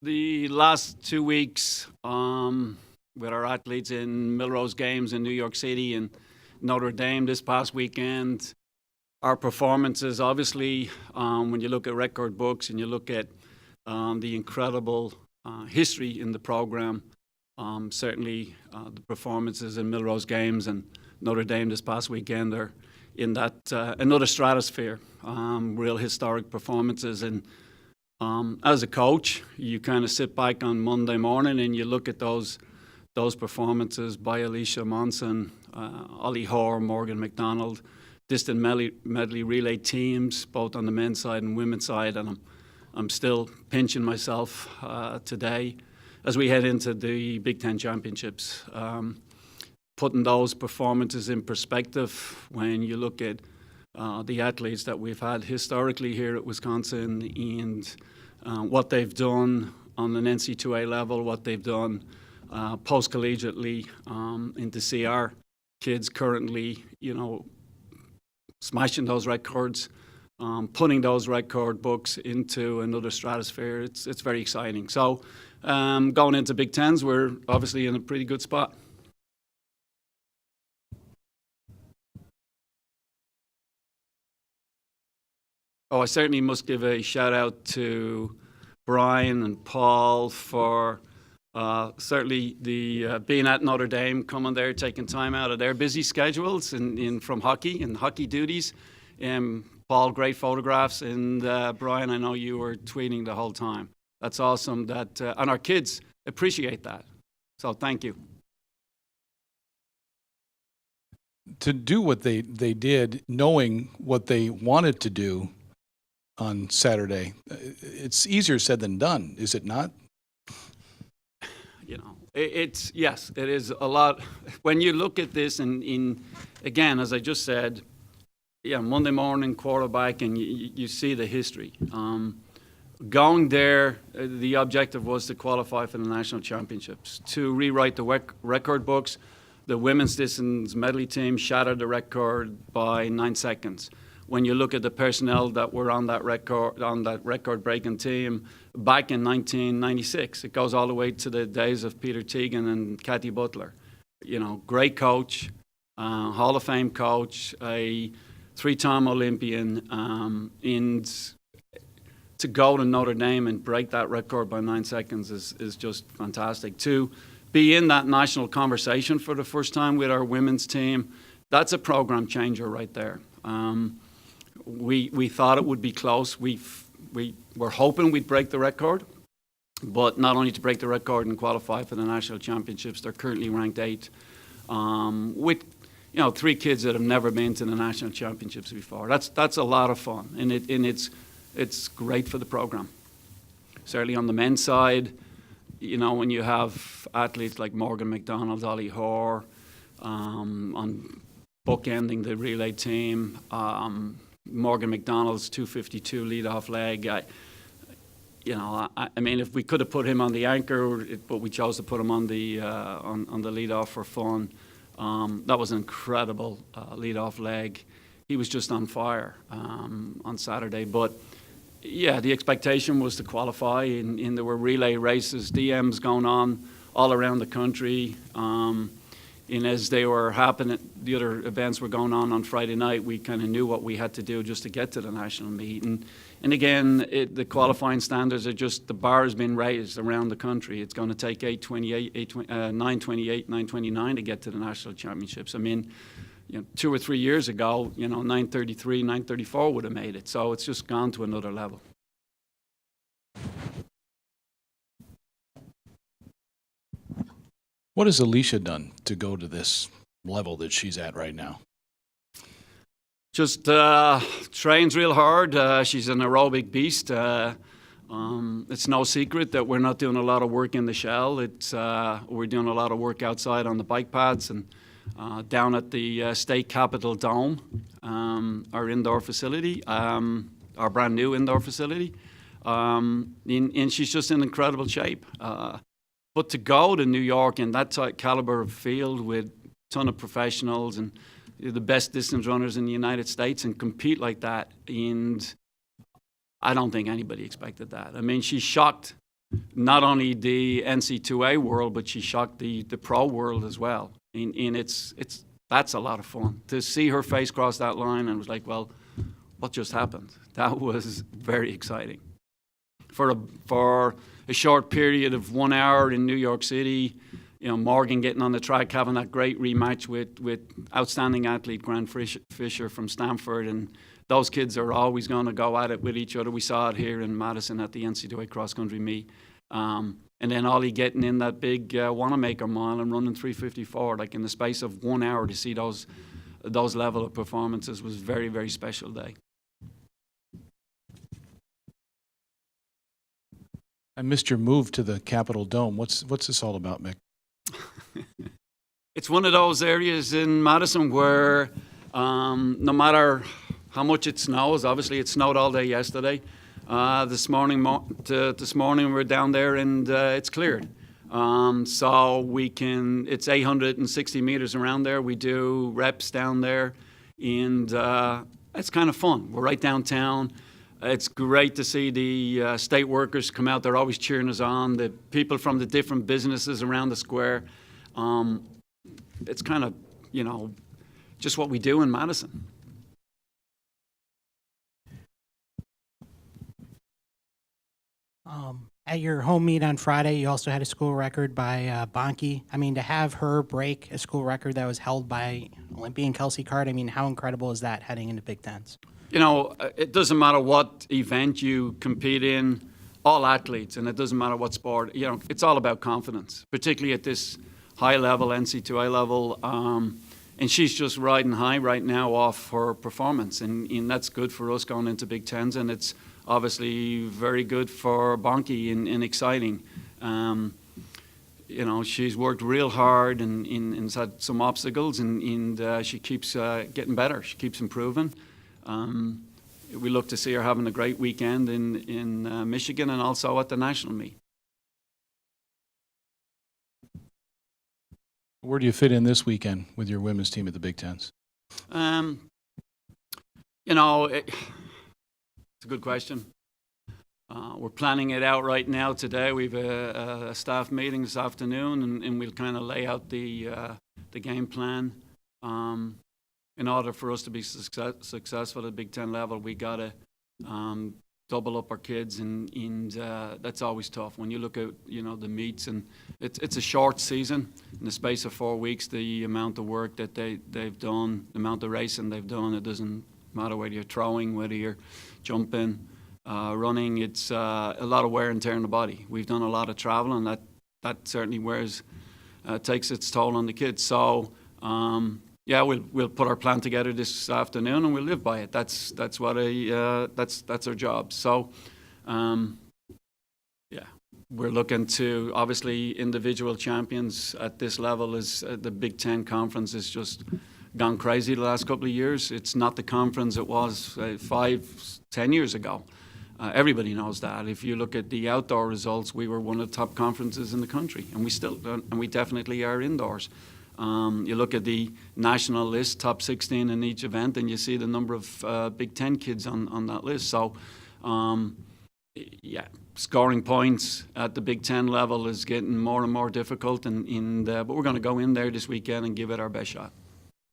The last 2 weeks with our athletes in Milrose Games in New York City and Notre Dame this past weekend, our performances, obviously, when you look at record books and you look at the incredible history in the program, certainly the performances in Milrose Games and Notre Dame this past weekend are in that another stratosphere, real historic performances. And as a coach, you kind of sit back on Monday morning and you look at those performances by Alicia Monson, Ollie Hoare, Morgan McDonald, distant medley relay teams, both on the men's side and women's side, and I'm still pinching myself today as we head into the Big Ten Championships. Putting those performances in perspective when you look at the athletes that we've had historically here at Wisconsin and what they've done on an NC2A level, what they've done post-collegiately, and to see our kids currently, smashing those records, putting those record books into another stratosphere, it's very exciting. So going into Big Tens, we're obviously in a pretty good spot. Oh, I certainly must give a shout out to Brian and Paul for certainly the being at Notre Dame, coming there, taking time out of their busy schedules and from hockey and hockey duties. Paul, great photographs, and Brian, I know you were tweeting the whole time. That's awesome. And our kids appreciate that. So thank you. To do what they did, knowing what they wanted to do on Saturday, it's easier said than done, is it not? Yes, it is a lot. When you look at this, and again, as I just said, Monday morning quarterback, and you see the history. Going there, the objective was to qualify for the national championships, to rewrite the record books. The women's distance medley team shattered the record by 9 seconds. When you look at the personnel that were on that record-breaking team back in 1996, it goes all the way to the days of Peter Teagan and Kathy Butler. Great coach, Hall of Fame coach, a 3-time Olympian, and to go to Notre Dame and break that record by 9 seconds is just fantastic. To be in that national conversation for the first time with our women's team, that's a program changer right there. We thought it would be close. We were hoping we'd break the record, but not only to break the record and qualify for the national championships, they're currently ranked 8, with 3 kids that have never been to the national championships before. That's a lot of fun, and it's great for the program. Certainly on the men's side, when you have athletes like Morgan McDonald, Ollie Hoare, on bookending the relay team. Morgan McDonald's 252 leadoff leg. I mean, if we could have put him on the anchor, but we chose to put him on the leadoff for fun. That was an incredible leadoff leg. He was just on fire on Saturday. But yeah, the expectation was to qualify, and there were relay races, DMs going on all around the country. And as they were happening, the other events were going on Friday night, we kind of knew what we had to do just to get to the national meet. And again, the qualifying standards are just, the bar has been raised around the country. It's going to take 928, 929 to get to the national championships. I mean, 2 or 3 years ago, 933, 934 would have made it. So it's just gone to another level. What has Alicia done to go to this level that she's at right now? Just trains real hard. She's an aerobic beast. It's no secret that we're not doing a lot of work in the shell. We're doing a lot of work outside on the bike pads and down at the State Capitol Dome, our indoor facility, our brand new indoor facility. And she's just in incredible shape. But to go to New York in that caliber of field with a ton of professionals and the best distance runners in the United States and compete like that, and I don't think anybody expected that. I mean, she shocked not only the NC2A world, but she shocked the pro world as well. And that's a lot of fun to see her face cross that line, and it was like, well, what just happened? That was very exciting. For a short period of 1 hour in New York City, Morgan getting on the track, having that great rematch with outstanding athlete Grant Fisher from Stanford, and those kids are always going to go at it with each other. We saw it here in Madison at the NCAA cross country meet. And then Ollie getting in that big Wanamaker mile and running 3:54, like in the space of 1 hour, to see those level of performances was very, very special day. I missed your move to the Capitol Dome. What's this all about, Mick? It's one of those areas in Madison where no matter how much it snows, obviously it snowed all day yesterday. This morning we're down there and it's cleared. So it's 860 meters around there. We do reps down there, and it's kind of fun. We're right downtown. It's great to see the state workers come out. They're always cheering us on. The people from the different businesses around the square. It's kind of, just what we do in Madison. At your home meet on Friday, you also had a school record by Bonke. I mean, to have her break a school record that was held by Olympian Kelsey Card, I mean, how incredible is that heading into Big Tens? It doesn't matter what event you compete in, all athletes, and it doesn't matter what sport, it's all about confidence, particularly at this high level, NC2A level. And she's just riding high right now off her performance, and that's good for us going into Big Tens, and it's obviously very good for Bonke and exciting. She's worked real hard and has had some obstacles, and she keeps getting better. She keeps improving. We look to see her having a great weekend in Michigan and also at the national meet. Where do you fit in this weekend with your women's team at the Big Tens? It's a good question. We're planning it out right now today. We've a staff meeting this afternoon, and we'll kind of lay out the game plan. In order for us to be successful at Big Ten level, we got to double up our kids, and that's always tough. When you look at the meets, and it's a short season. In the space of 4 weeks, the amount of work that they've done, the amount of racing they've done, it doesn't matter whether you're throwing, whether you're jumping, running. It's a lot of wear and tear on the body. We've done a lot of travel, and that certainly takes its toll on the kids. So we'll put our plan together this afternoon, and we'll live by it. That's our job. So we're looking to, obviously, individual champions at this level. Is the Big Ten Conference is just gone crazy the last couple of years. It's not the conference it was 5-10 years ago. Everybody knows that. If you look at the outdoor results, we were one of the top conferences in the country, and we definitely are indoors. You look at the national list, top 16 in each event, and you see the number of Big Ten kids on that list. So, scoring points at the Big Ten level is getting more and more difficult, but we're going to go in there this weekend and give it our best shot.